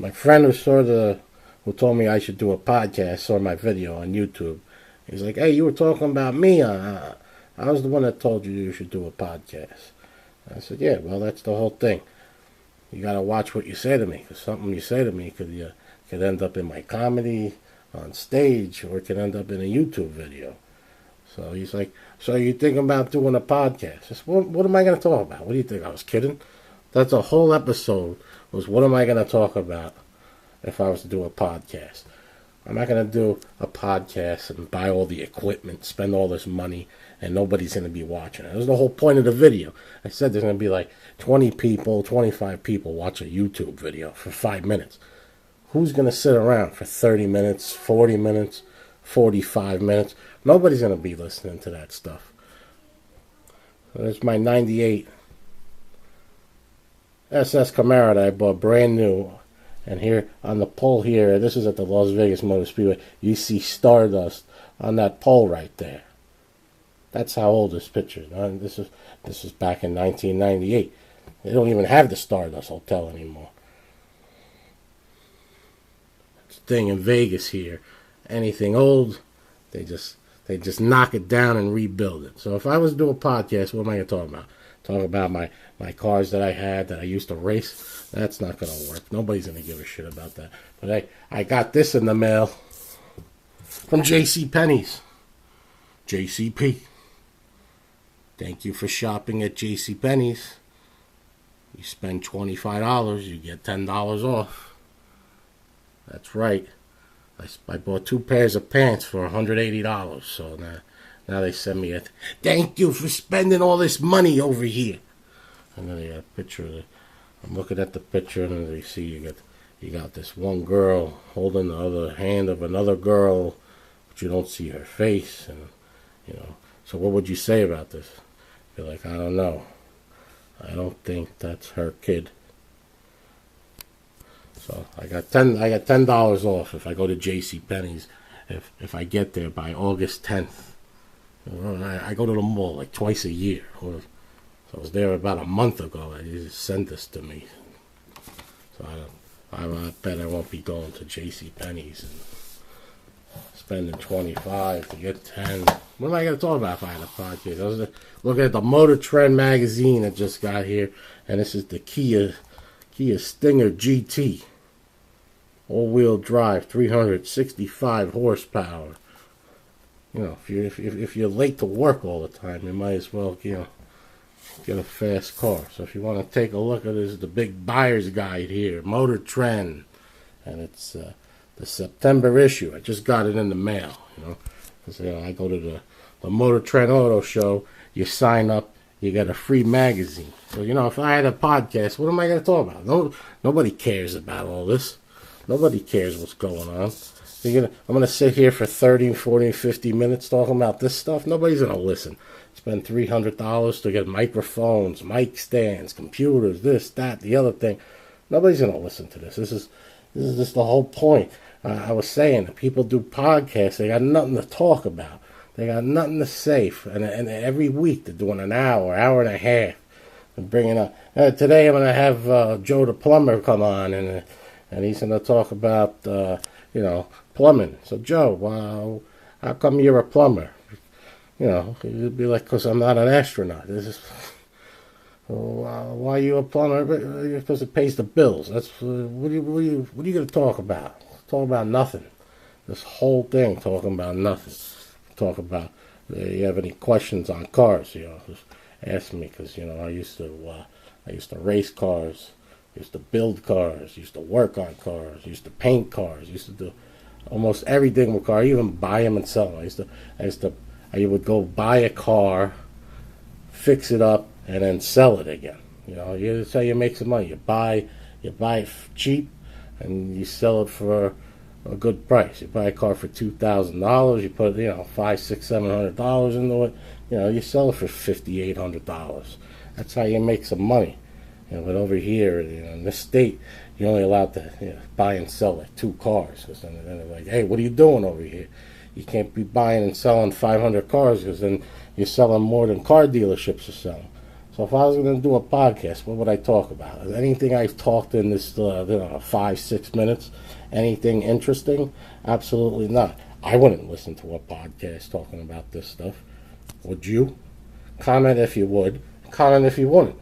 My friend who told me I should do a podcast saw my video on YouTube. He's like, "Hey, you were talking about me. I was the one that told you should do a podcast." I said, "Yeah, well, that's the whole thing. You got to watch what you say to me, because something you say to me could end up in my comedy on stage, or it could end up in a YouTube video." So he's like, "So you thinking about doing a podcast?" I said, what am I going to talk about? What do you think? I was kidding? That's a whole episode was what am I going to talk about if I was to do a podcast? I'm not going to do a podcast and buy all the equipment, spend all this money, and nobody's going to be watching it. That was the whole point of the video. I said there's going to be like 20 people, 25 people watch a YouTube video for 5 minutes. Who's going to sit around for 30 minutes, 40 minutes, 45 minutes? Nobody's going to be listening to that stuff. So there's my 98 SS Camaro that I bought brand new. And here on the pole here, this is at the Las Vegas Motor Speedway, you see stardust on that pole right there. That's how old this picture is. This is back in 1998. They don't even have the Stardust Hotel anymore. It's a thing in Vegas here. Anything old, they just knock it down and rebuild it. So if I was to do a podcast, what am I going to talk about? Talk about my cars that I had that I used to race. That's not going to work. Nobody's going to give a shit about that. But I got this in the mail from JCPenney's. JCP. Thank you for shopping at JCPenney's. You spend $25, you get $10 off. That's right. I bought 2 pairs of pants for $180. So now they send me thank you for spending all this money over here. And then they got a picture of I'm looking at the picture, and then they see you got this one girl holding the other hand of another girl, but you don't see her face, and So what would you say about this? You're like, I don't know. I don't think that's her kid. So I got $10 off if I go to JCPenney's. If I get there by August 10th. I go to the mall like twice a year. So I was there about a month ago. They just sent this to me. So I bet I won't be going to JCPenney's and spending $25 to get 10. What am I going to talk about if I had a podcast? I was looking at the Motor Trend magazine that just got here, and this is the Kia Stinger GT. All-wheel drive, 365 horsepower. If you're late to work all the time, you might as well, get a fast car. So if you want to take a look at this, the big buyer's guide here, Motor Trend, and it's the September issue. I just got it in the mail, because I go to the Motor Trend Auto Show. You sign up, you get a free magazine. So if I had a podcast, what am I going to talk about? Nobody cares about all this. Nobody cares what's going on. I'm going to sit here for 30, 40, 50 minutes talking about this stuff. Nobody's going to listen. Spend $300 to get microphones, mic stands, computers, this, that, the other thing. Nobody's going to listen to this. This is just the whole point. I was saying that people do podcasts. They got nothing to talk about. They got nothing to say. And every week they're doing an hour and a half. And bringing up. Today I'm going to have Joe the plumber come on, and he's going to talk about, plumbing. So, Joe, how come you're a plumber? It'd be like, because I'm not an astronaut. Why are you a plumber? Because it pays the bills. That's what are you going to talk about? Talk about nothing. This whole thing talking about nothing. Talk about. You have any questions on cars? Just ask me, because I used to race cars. Used to build cars. Used to work on cars. Used to paint cars. Used to do almost everything with cars. Even buy them and sell them. I would go buy a car, fix it up, and then sell it again. That's how you make some money. You buy it cheap, and you sell it for a good price. You buy a car for $2,000. You put $500, $600, $700 into it. You sell it for $5,800. That's how you make some money. But over here, in this state, you're only allowed to buy and sell like 2 cars. Because then they're like, hey, what are you doing over here? You can't be buying and selling 500 cars, because then you're selling more than car dealerships are selling. So if I was going to do a podcast, what would I talk about? Anything I've talked in this 5-6 minutes? Anything interesting? Absolutely not. I wouldn't listen to a podcast talking about this stuff. Would you? Comment if you would. Comment if you wouldn't.